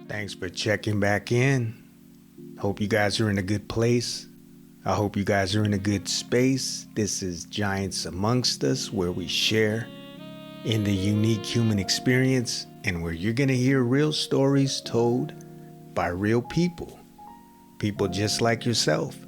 Thanks for checking back in. Hope you guys are in a good place. I hope you guys are in a good space. This is Giants Amongst Us, where we share in the unique human experience and where you're going to hear real stories told by real people. People just like yourself.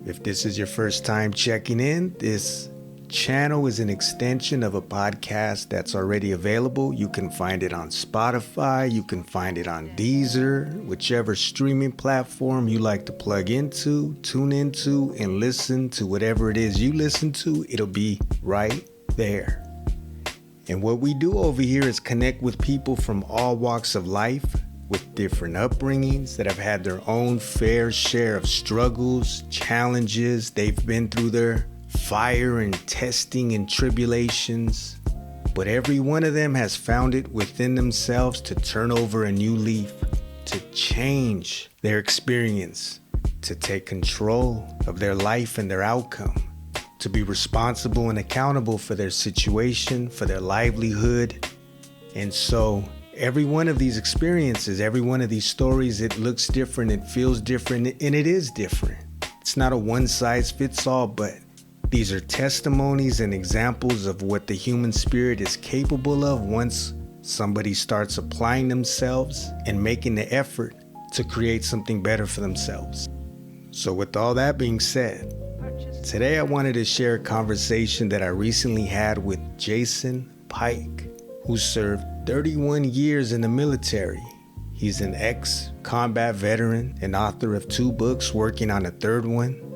If this is your first time checking in, this channel is an extension of a podcast that's already available. You can find it on Spotify, you can find it on Deezer, whichever streaming platform you like to plug into, tune into, and listen to whatever it is you listen to. It'll be right there. And what we do over here is connect with people from all walks of life, with different upbringings that have had their own fair share of struggles, challenges. They've been through their fire and testing and tribulations, but every one of them has found it within themselves to turn over a new leaf, to change their experience, to take control of their life and their outcome, to be responsible and accountable for their situation, for their livelihood. And so every one of these experiences, every one of these stories, it looks different, it feels different, and it is different. It's not a one size fits all, but these are testimonies and examples of what the human spirit is capable of once somebody starts applying themselves and making the effort to create something better for themselves. So with all that being said, today I wanted to share a conversation that I recently had with Jason Pike, who served 31 years in the military. He's an ex-combat veteran and author of 2 books, working on a 3rd one.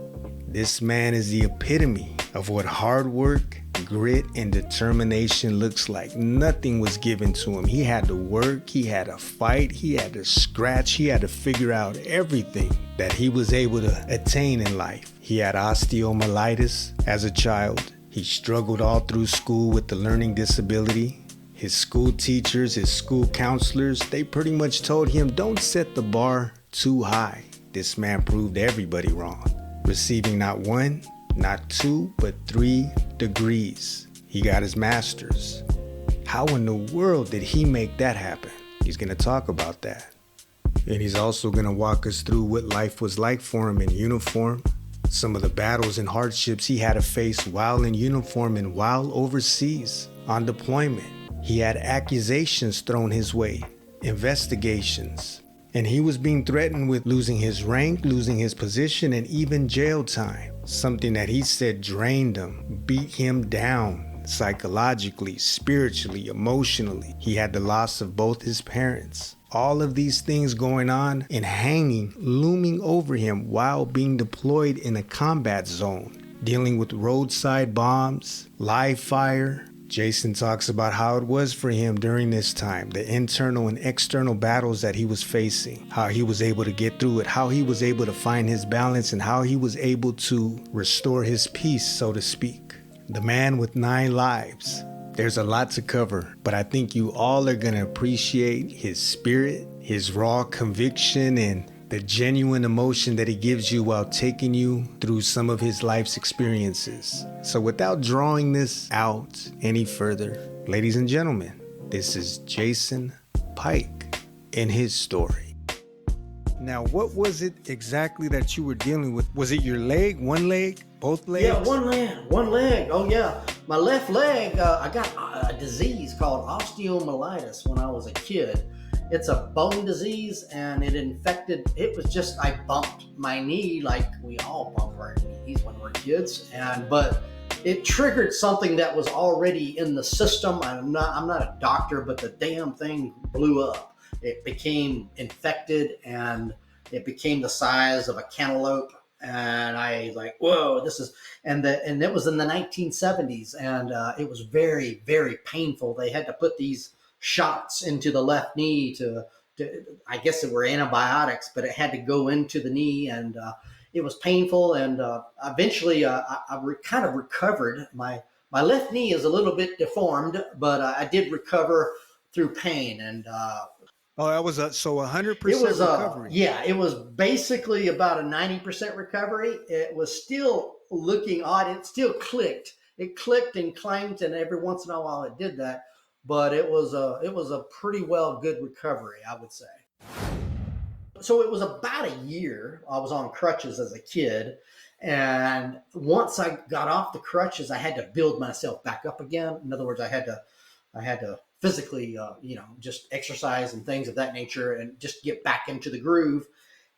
This man is the epitome of what hard work, grit, and determination looks like. Nothing was given to him. He had to work, he had to fight, he had to scratch, he had to figure out everything that he was able to attain in life. He had osteomyelitis as a child. He struggled all through school with the learning disability. His school teachers, his school counselors, they pretty much told him, don't set the bar too high. This man proved everybody wrong, receiving not 1, not 2, but 3 degrees. He got his master's. How in the world did he make that happen? He's going to talk about that. And he's also going to walk us through what life was like for him in uniform, some of the battles and hardships he had to face while in uniform and while overseas on deployment. He had accusations thrown his way, investigations, and he was being threatened with losing his rank, losing his position, and even jail time. Something that he said drained him, beat him down psychologically, spiritually, emotionally. He had the loss of both his parents. All of these things going on and hanging, looming over him while being deployed in a combat zone, dealing with roadside bombs, live fire. Jason talks about how it was for him during this time, the internal and external battles that he was facing, how he was able to get through it, how he was able to find his balance, and how he was able to restore his peace, so to speak. The man with 9 lives. There's a lot to cover, but I think you all are going to appreciate his spirit, his raw conviction, and the genuine emotion that he gives you while taking you through some of his life's experiences. So without drawing this out any further, ladies and gentlemen, this is Jason Pike and his story. Now, what was it exactly that you were dealing with? Was it your leg, one leg, both legs? Yeah, one leg. Oh yeah, my left leg. I got a disease called osteomyelitis when I was a kid. It's a bone disease, and it infected. It was just I bumped my knee like we all bump our knees when we're kids, but it triggered something that was already in the system. I'm not a doctor, but the damn thing blew up. It became infected, and it became the size of a cantaloupe. And I like, whoa, this is, and it was in the 1970s, and it was very, very painful. They had to put these shots into the left knee to I guess it were antibiotics, but it had to go into the knee, and it was painful. And eventually I kind of recovered. My left knee is a little bit deformed, but I did recover through pain. And Oh, that was 100% it was recovery. Yeah, it was basically about a 90% recovery. It was still looking odd. It still clicked it clicked and clanked, and every once in a while it did that. But it was a pretty well good recovery, I would say. So it was about a year. I was on crutches as a kid. And once I got off the crutches, I had to build myself back up again. In other words, I had to physically, just exercise and things of that nature and just get back into the groove.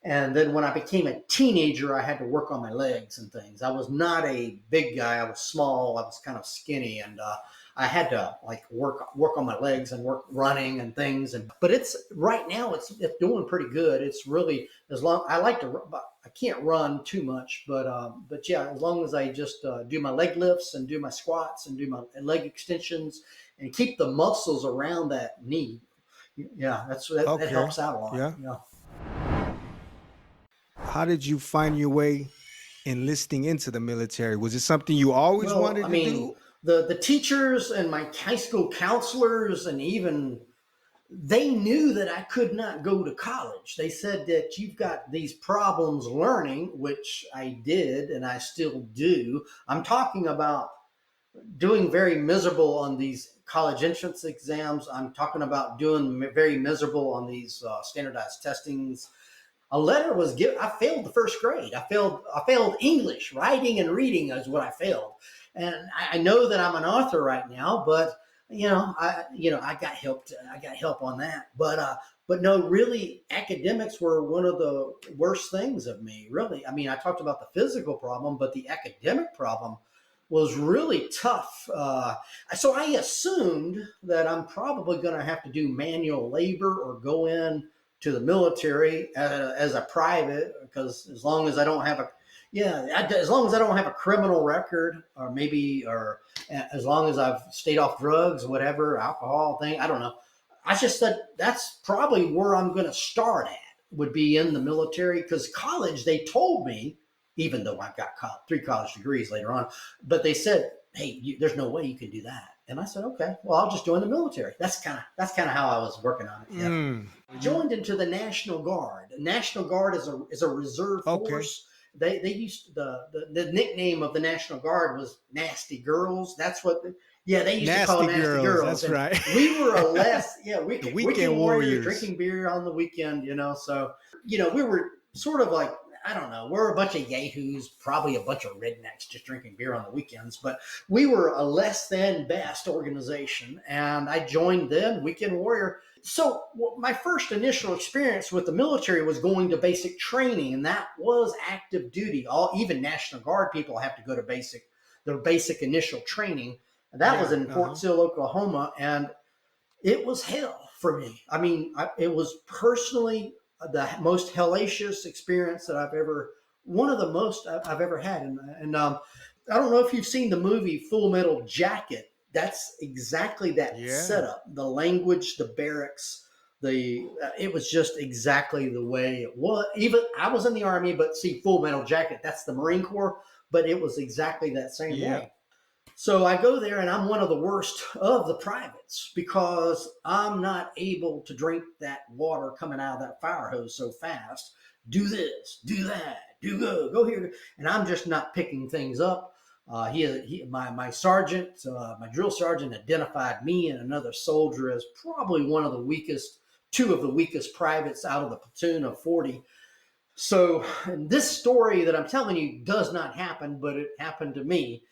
And then when I became a teenager, I had to work on my legs and things. I was not a big guy. I was small. I was kind of skinny, and I had to like work on my legs and work running and things. And but it's right now it's doing pretty good. It's really as long I like to. I can't run too much, but yeah, as long as I just do my leg lifts and do my squats and do my leg extensions and keep the muscles around that knee. Yeah, that Okay. helps out a lot. Yeah. Yeah. How did you find your way enlisting into the military? Was it something you always Well, I wanted to mean, do? the teachers and my high school counselors and even they knew that I could not go to college. They said that you've got these problems learning, which I did and I still do. I'm talking about doing very miserable on these college entrance exams. I'm talking about doing very miserable on these standardized testings. A letter was given. I failed the first grade. I failed English, writing and reading is what I failed. And I know that I'm an author right now, but I got help on that. But no, really, academics were one of the worst things of me. Really, I mean, I talked about the physical problem, but the academic problem was really tough. So I assumed that I'm probably going to have to do manual labor or go in to the military as a private, because as long as I don't have a as long as I don't have a criminal record, or as long as I've stayed off drugs, whatever, alcohol thing, I don't know. I just said that's probably where I'm going to start at, would be in the military, because college, they told me, even though I've got 3 college degrees later on, but they said, hey, there's no way you can do that. And I said, okay, well, I'll just join the military. That's kind of how I was working on it. Yeah. You Joined into the National Guard. National Guard is a reserve okay? force. They used the nickname of the National Guard was Nasty Girls. That's what. Yeah, they used to call Nasty Nasty girls. Girls, That's and right. we were a less The weekend weekend warriors warriors. drinking beer on the weekend. So we were sort of like, I don't know. We're a bunch of yahoos, probably a bunch of rednecks just drinking beer on the weekends, but we were a less than best organization, and I joined them, Weekend Warrior. So my first initial experience with the military was going to basic training, and that was active duty. Even National Guard people have to go to their basic initial training. That was Yeah. in Fort Sill, Oklahoma, and it was hell for me. I mean, it was personally the most hellacious experience that one of the most I've ever had. And I don't know if you've seen the movie Full Metal Jacket. That's exactly that Yeah. setup. The language, the barracks, it was just exactly the way it was. Even I was in the Army, but see, Full Metal Jacket, that's the Marine Corps, but it was exactly that same Yeah. way. So I go there and I'm one of the worst of the privates because I'm not able to drink that water coming out of that fire hose so fast. Do this, do that, go here. And I'm just not picking things up. My sergeant, my drill sergeant identified me and another soldier as probably two of the weakest privates out of the platoon of 40. So this story that I'm telling you does not happen, but it happened to me.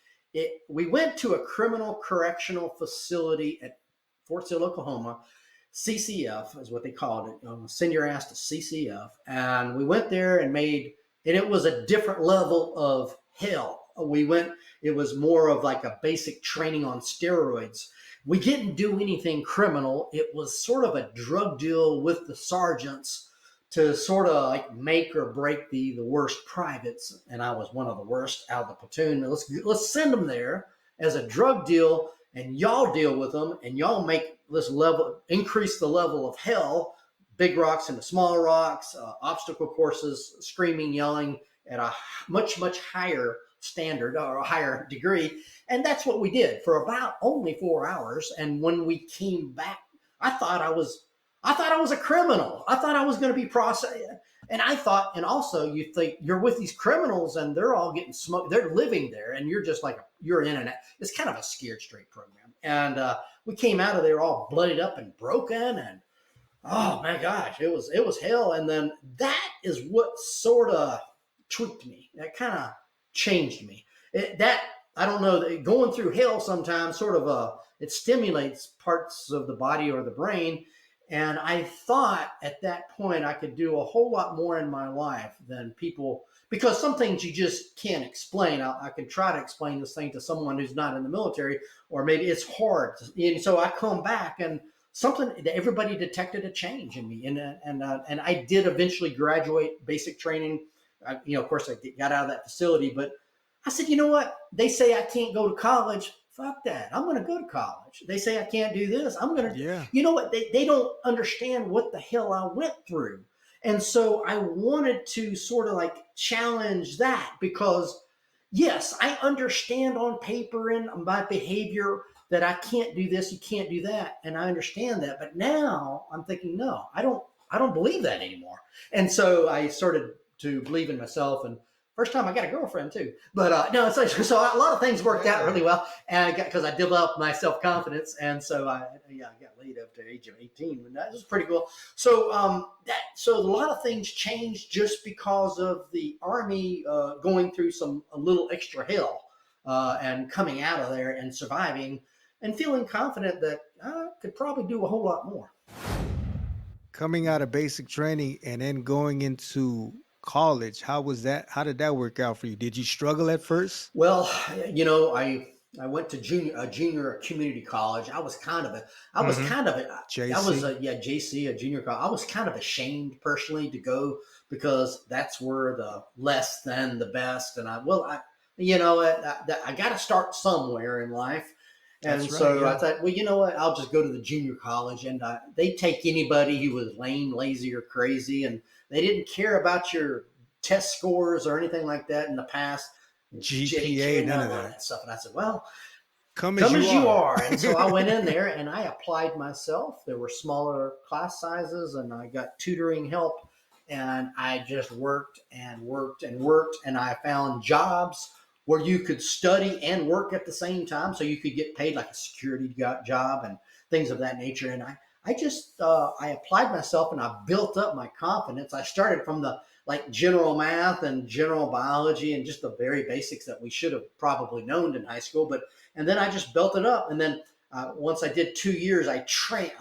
We went to a criminal correctional facility at Fort Sill, Oklahoma. CCF is what they called it. Send your ass to CCF. And we went there and it was a different level of hell. It was more of like a basic training on steroids. We didn't do anything criminal. It was sort of a drug deal with the sergeants to sort of like make or break the worst privates, and I was one of the worst out of the platoon. Let's send them there as a drug deal, and y'all deal with them, and y'all increase the level of hell, big rocks into small rocks, obstacle courses, screaming, yelling at a much higher standard or a higher degree, and that's what we did for about only 4 hours. And when we came back, I thought I was a criminal. I thought I was going to be processed. And I thought, and also you think you're with these criminals and they're all getting smoked. They're living there, and you're just like you're in and it's kind of a scared straight program. And we came out of there all bloodied up and broken, and oh my gosh, it was hell. And then that is what sort of tweaked me. That kind of changed me. That I don't know. Going through hell sometimes sort of it stimulates parts of the body or the brain. And I thought at that point I could do a whole lot more in my life than people, because some things you just can't explain. I can try to explain this thing to someone who's not in the military, or maybe it's hard. And so I come back and something that everybody detected a change in me, and I did eventually graduate basic training. Of course, I got out of that facility, but I said, you know what? They say I can't go to college. Fuck that. I'm going to go to college. They say I can't do this. I'm going to. Yeah. You know what? They don't understand what the hell I went through, and so I wanted to sort of like challenge that, because yes, I understand on paper and my behavior that I can't do this, you can't do that, and I understand that. But now I'm thinking, no, I don't believe that anymore. And so I started to believe in myself. And first time I got a girlfriend too. But no, it's like, so a lot of things worked out really well, and because I developed my self confidence, and so I got laid up to the age of 18, and that was pretty cool. So so a lot of things changed just because of the Army going through a little extra hell, and coming out of there and surviving, and feeling confident that I could probably do a whole lot more. Coming out of basic training and then going into college, how was that? How did that work out for you? Did you struggle at first? Well, I went to junior community college. I was Mm-hmm. kind of a, I was JC. a yeah JC, a junior college. I was kind of ashamed personally to go, because that's where the less than the best. And I got to start somewhere in life. And That's right. so I Yeah. thought, well, you know what? I'll just go to the junior college, and they take anybody who was lame, lazy, or crazy, and they didn't care about your test scores or anything like that in the past. GPA, JK, none none of of that. that stuff. And I said, well, Come as come you as you are. are. And so I went in there and I applied myself. There were smaller class sizes, and I got tutoring help, and I just worked and worked and worked, and I found jobs where you could study and work at the same time, so you could get paid like a security job and things of that nature. And I applied myself, and I built up my confidence. I started from the like general math and general biology and just the very basics that we should have probably known in high school. But and then I just built it up. And then once I did 2 years, I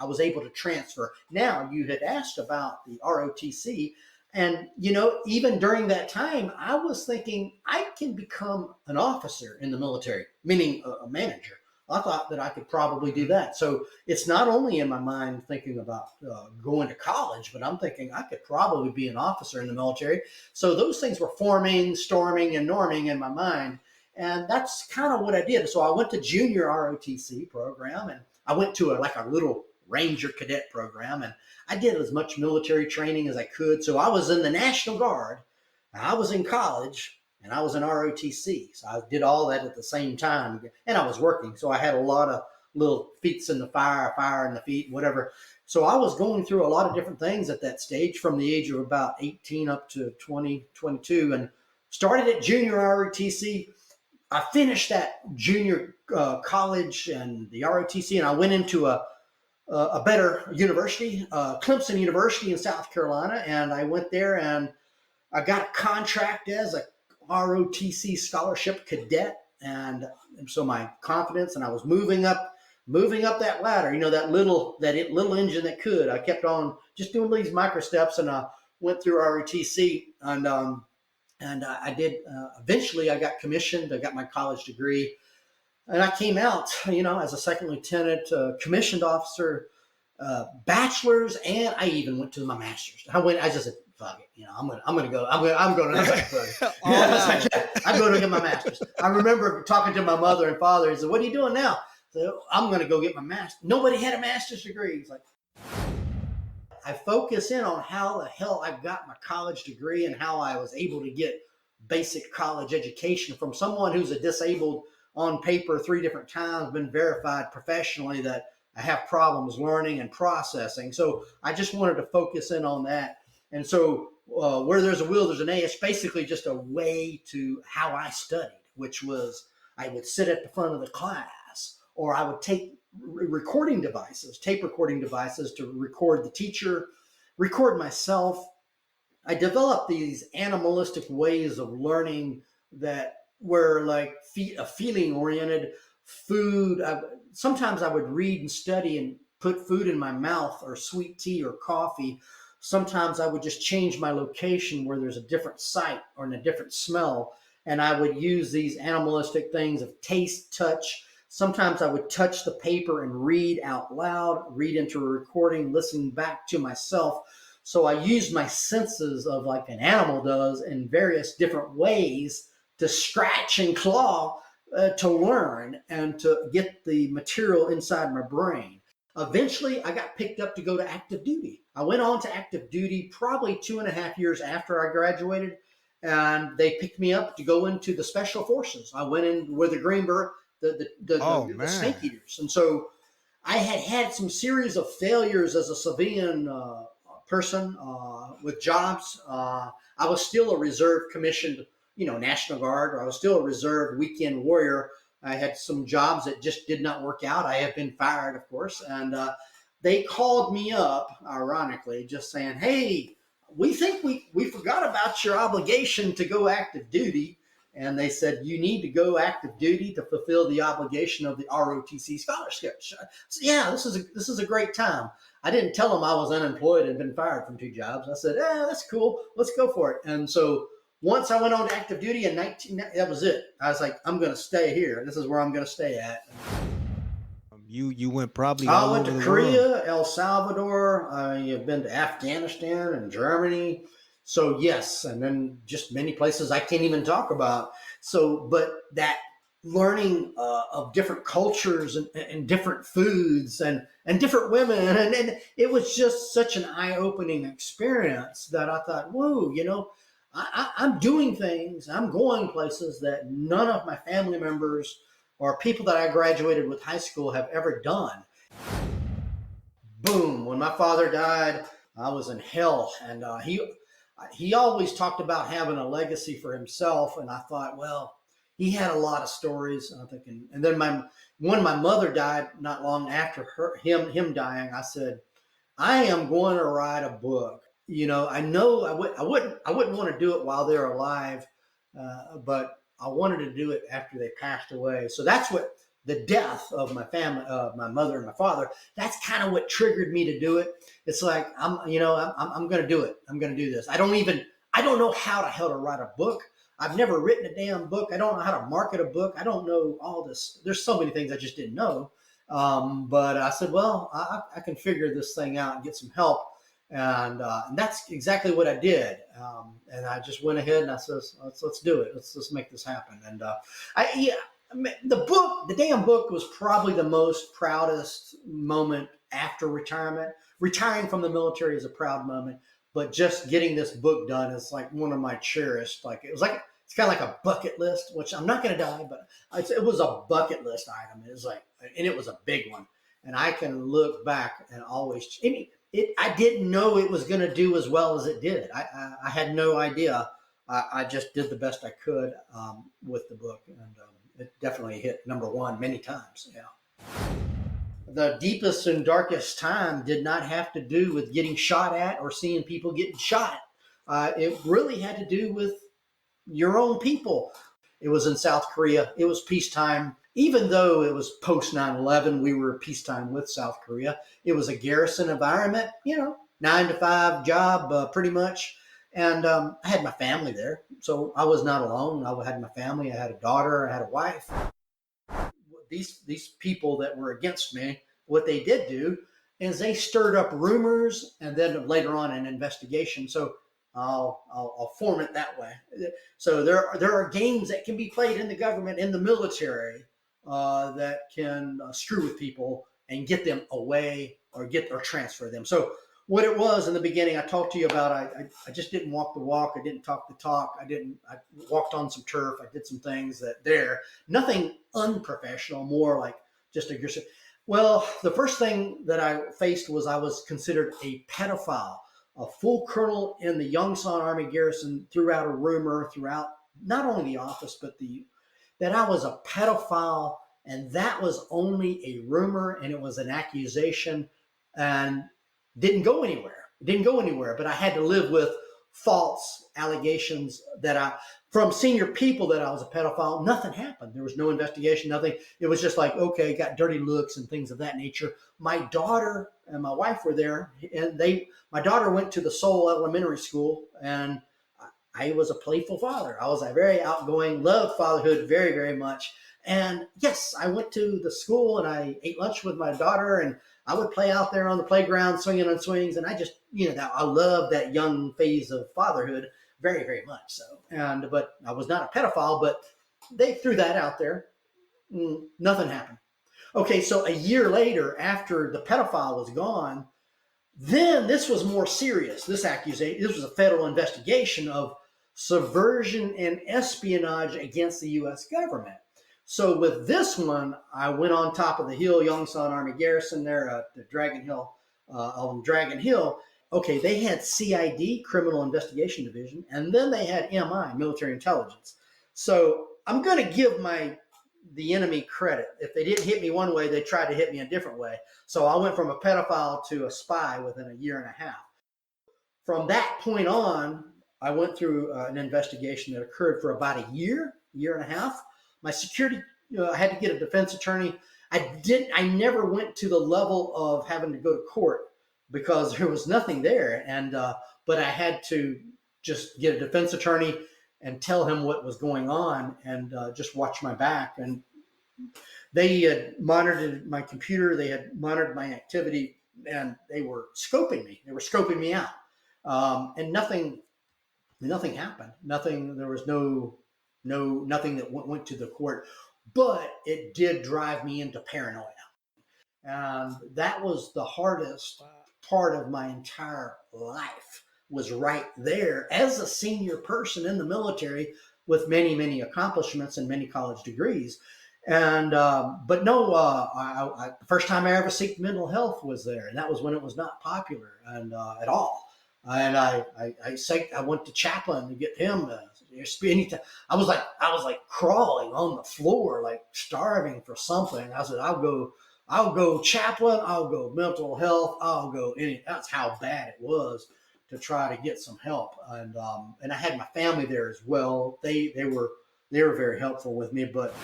was able to transfer. Now, you had asked about the ROTC, and even during that time, I was thinking I can become an officer in the military, meaning a manager. I thought that I could probably do Mhm. that. So it's not only in my mind thinking about going to college, but I'm thinking I could probably be an officer in the military. So those things were forming, storming, and norming in my mind. And that's kind of what I did. So I went to junior ROTC program, and I went to a little Ranger cadet program, and I did as much military training as I could. So I was in the National Guard, I was in college, and I was in ROTC. So I did all that at the same time, and I was working. So I had a lot of little feats in the fire in the feet, whatever. So I was going through a lot of different things at that stage, from the age of about 18 up to 20, 22, and started at junior ROTC. I finished that junior college and the ROTC, and I went into a better university, Clemson University in South Carolina, and I went there and I got a contract as a ROTC scholarship cadet, and so my confidence, and I was moving up that ladder. That little engine that could. I kept on just doing these micro steps, and I went through ROTC, and I did. Eventually, I got commissioned. I got my college degree, and I came out, as a second lieutenant, commissioned officer, bachelor's, and I even went to my master's. I just said, "Fuck it, I'm gonna go. I'm going to fuck All like, out. yeah, I'm going to get my master's." I remember talking to my mother and father. He said, "What are you doing now?" So I'm going to go get my master's. Nobody had a master's degree. He's like, I focus in on how the hell I got my college degree and how I was able to get basic college education from someone who's a disabled on paper 3 different times, been verified professionally that I have problems learning and processing. So I just wanted to focus in on that. And so where there's a will, there's an A. It's basically just a way to how I studied, which was I would sit at the front of the class, or I would take recording devices, tape recording devices to record the teacher, record myself. I developed these animalistic ways of learning that were like a feeling oriented food. Sometimes I would read and study and put food in my mouth or sweet tea or coffee. Sometimes I would just change my location where there's a different sight or a different smell. And I would use these animalistic things of taste, touch. Sometimes I would touch the paper and read out loud, read into a recording, listen back to myself. So I used my senses of like an animal does in various different ways to scratch and claw to learn and to get the material inside my brain. Eventually, I got picked up to go to active duty. I went on to active duty probably 2.5 years after I graduated, and they picked me up to go into the special forces. I went in with the Greenberg, Oh the snake man. eaters, and so I had some series of failures as a civilian person with jobs. I was still a reserve commissioned, National Guard. Or I was still a reserve weekend warrior. I had some jobs that just did not work out. I have been fired, of course, and they called me up, ironically, just saying, "Hey, we think we forgot about your obligation to go active duty." And they said, you need to go active duty to fulfill the obligation of the ROTC scholarship. So, yeah, this is a great time. I didn't tell them I was unemployed and been fired from 2 jobs. I said, that's cool. Let's go for it. And so once I went on to active duty in 19, that was it. I was like, I'm going to stay here. This is where I'm going to stay at. You went probably I all went to over the world. Korea, El Salvador. I have been to Afghanistan and Germany. So yes, and then just many places I can't even talk about. So, but that learning of different cultures and different foods and different women, and it was just such an eye-opening experience that I thought, whoa, I'm doing things, I'm going places that none of my family members or people that I graduated with high school have ever done. Boom! When my father died, I was in hell, and he always talked about having a legacy for himself, and I thought, well, he had a lot of stories. I'm thinking, and then when my mother died, not long after him dying, I said, I am going to write a book. I know I wouldn't want to do it while they're alive, but I wanted to do it after they passed away. So that's what the death of my family, my mother and my father. That's kind of what triggered me to do it. It's like I'm going to do it. I'm going to do this. I don't know how to write a book. I've never written a damn book. I don't know how to market a book. I don't know all this. There's so many things I just didn't know. But I said, well, I can figure this thing out and get some help. And that's exactly what I did. And I just went ahead and I said, let's do it. Let's make this happen. And the damn book was probably the most proudest moment after retirement. Retiring from the military is a proud moment, but just getting this book done is like one of my cherished. Like it's kind of like a bucket list, which I'm not going to die, but it was a bucket list item. It was and it was a big one. And I can look back and always. I didn't know it was going to do as well as it did. I had no idea. I just did the best I could with the book, and it definitely hit number one many times. Yeah. The deepest and darkest time did not have to do with getting shot at or seeing people getting shot. It really had to do with your own people. It was in South Korea. It was peacetime. Even though it was post 9/11, we were peacetime with South Korea. It was a garrison environment, 9 to 5 job, pretty much. And I had my family there. So I was not alone. I had my family. I had a daughter. I had a wife. These people that were against me, what they did do is they stirred up rumors and then later on an investigation. So I'll form it that way. So there are games that can be played in the government, in the military, that can screw with people and get them away or transfer them. So what it was in the beginning, I talked to you about. I just didn't walk the walk. I didn't talk the talk. I walked on some turf. I did some things nothing unprofessional, more like just aggressive. Well, the first thing that I faced was I was considered a pedophile. a full colonel in the Yongsan Army Garrison threw out a rumor throughout not only the office but the that I was a pedophile, and that was only a rumor and it was an accusation, and didn't go anywhere. It didn't go anywhere, but I had to live with false allegations that I from senior people that I was a pedophile. Nothing happened. There was no investigation, nothing. It was just like, okay, got dirty looks and things of that nature. My daughter and my wife were there, and my daughter went to the Seoul Elementary School, and I was a playful father. I was a very outgoing, loved fatherhood very, very much. And yes, I went to the school and I ate lunch with my daughter, and I would play out there on the playground swinging on swings. And I just, I love that young phase of fatherhood very, very much so. But I was not a pedophile, but they threw that out there. Nothing happened. Okay, so a year later, after the pedophile was gone, then this was more serious. This accusation, this was a federal investigation of subversion and espionage against the U.S. government. So with this one, I went on top of the hill, Yongsan Army Garrison there at the Dragon Hill, on Dragon Hill. Okay, they had CID, Criminal Investigation Division, and then they had MI, Military Intelligence. So I'm going to give the enemy credit. If they didn't hit me one way, they tried to hit me a different way. So I went from a pedophile to a spy within a year and a half. From that point on, I went through an investigation that occurred for about a year and a half. My security, I had to get a defense attorney. I never went to the level of having to go to court because there was nothing there. But I had to just get a defense attorney and tell him what was going on and just watch my back. And they had monitored my computer. They had monitored my activity, and they were scoping me. They were scoping me out. And nothing happened. Nothing. There was nothing that went to the court, but it did drive me into paranoia. And that was the hardest part of my entire life, was right there as a senior person in the military with many, many accomplishments and many college degrees. And but no, the first time I ever seeked mental health was there, and that was when it was not popular and at all. And I went to Chaplin to get him. I was like crawling on the floor, like starving for something. I said, I'll go Chaplin, I'll go mental health, I'll go any. That's how bad it was to try to get some help. And I had my family there as well. They were very helpful with me, but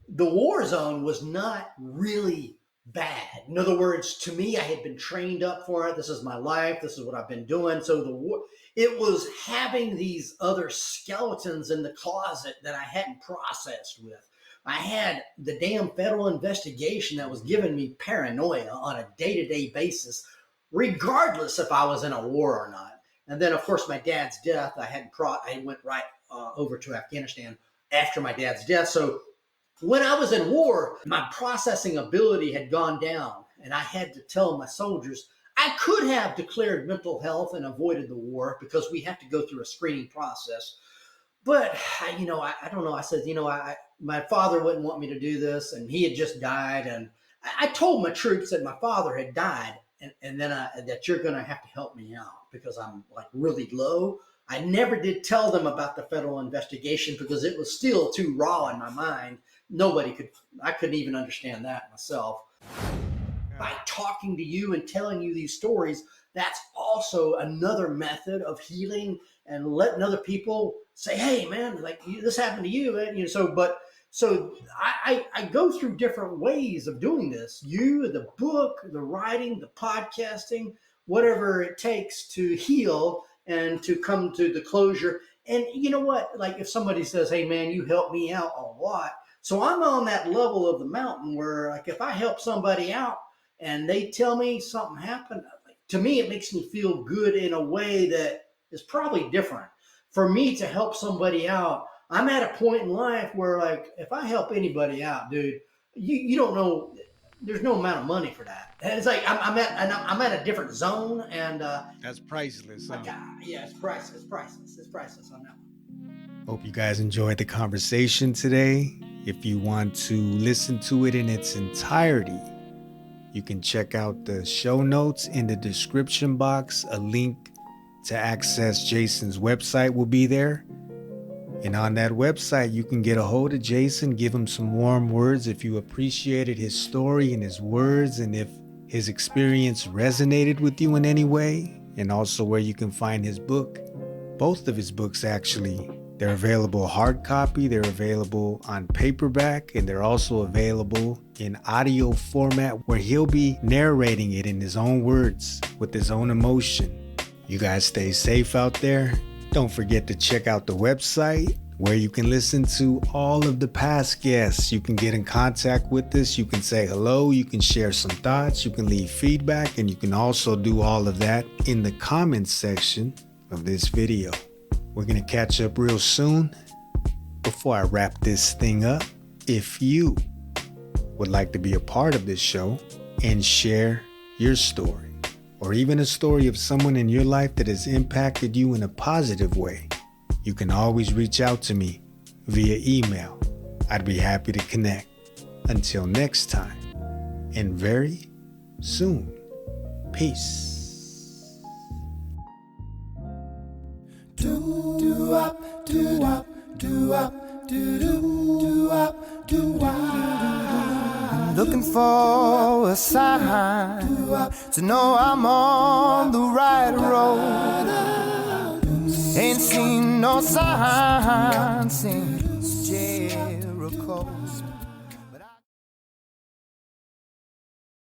the war zone was not really bad. In other words, to me, I had been trained up for it. This is my life. This is what I've been doing. So the war, it was having these other skeletons in the closet that I hadn't processed with. I had the damn federal investigation that was giving me paranoia on a day-to-day basis, regardless if I was in a war or not. And then, of course, my dad's death, I went right over to Afghanistan after my dad's death. So when I was in war, my processing ability had gone down, and I had to tell my soldiers I could have declared mental health and avoided the war because we have to go through a screening process. But I don't know. I said, my father wouldn't want me to do this, and he had just died, and I told my troops that my father had died, and then that you're going to have to help me out because I'm like really low. I never did tell them about the federal investigation because it was still too raw in my mind. I couldn't even understand that myself. By talking to you and telling you these stories, that's also another method of healing and letting other people say, hey man, like this happened to you. And, so I go through different ways of doing this. The book, the writing, the podcasting, whatever it takes to heal and to come to the closure. And you know what? Like if somebody says, hey man, you helped me out a lot. So I'm on that level of the mountain where like if I help somebody out and they tell me something happened, to me, it makes me feel good in a way that is probably different. For me to help somebody out, I'm at a point in life where like if I help anybody out, dude, you don't know, there's no amount of money for that. And it's like I'm at a different zone, and That's priceless. Huh? yeah, it's priceless. It's priceless on that one. Hope you guys enjoyed the conversation today. If you want to listen to it in its entirety, You can check out the show notes in the description box. A link to access Jason's website will be there. And on that website, you can get a hold of Jason, give him some warm words if you appreciated his story and his words, and if his experience resonated with you in any way, and also where you can find his book. Both of his books, actually. They're available hard copy, they're available on paperback, and they're also available in audio format where he'll be narrating it in his own words with his own emotion. You guys stay safe out there. Don't forget to check out the website where you can listen to all of the past guests. You can get in contact with us. You can say hello. You can share some thoughts. You can leave feedback. And you can also do all of that in the comments section of this video. We're going to catch up real soon. Before I wrap this thing up, if you would like to be a part of this show and share your story, or even a story of someone in your life that has impacted you in a positive way, you can always reach out to me via email. I'd be happy to connect. Until next time, and very soon, peace. I'm looking for a sign to know I'm on the right road. Ain't seen no sign since Jericho.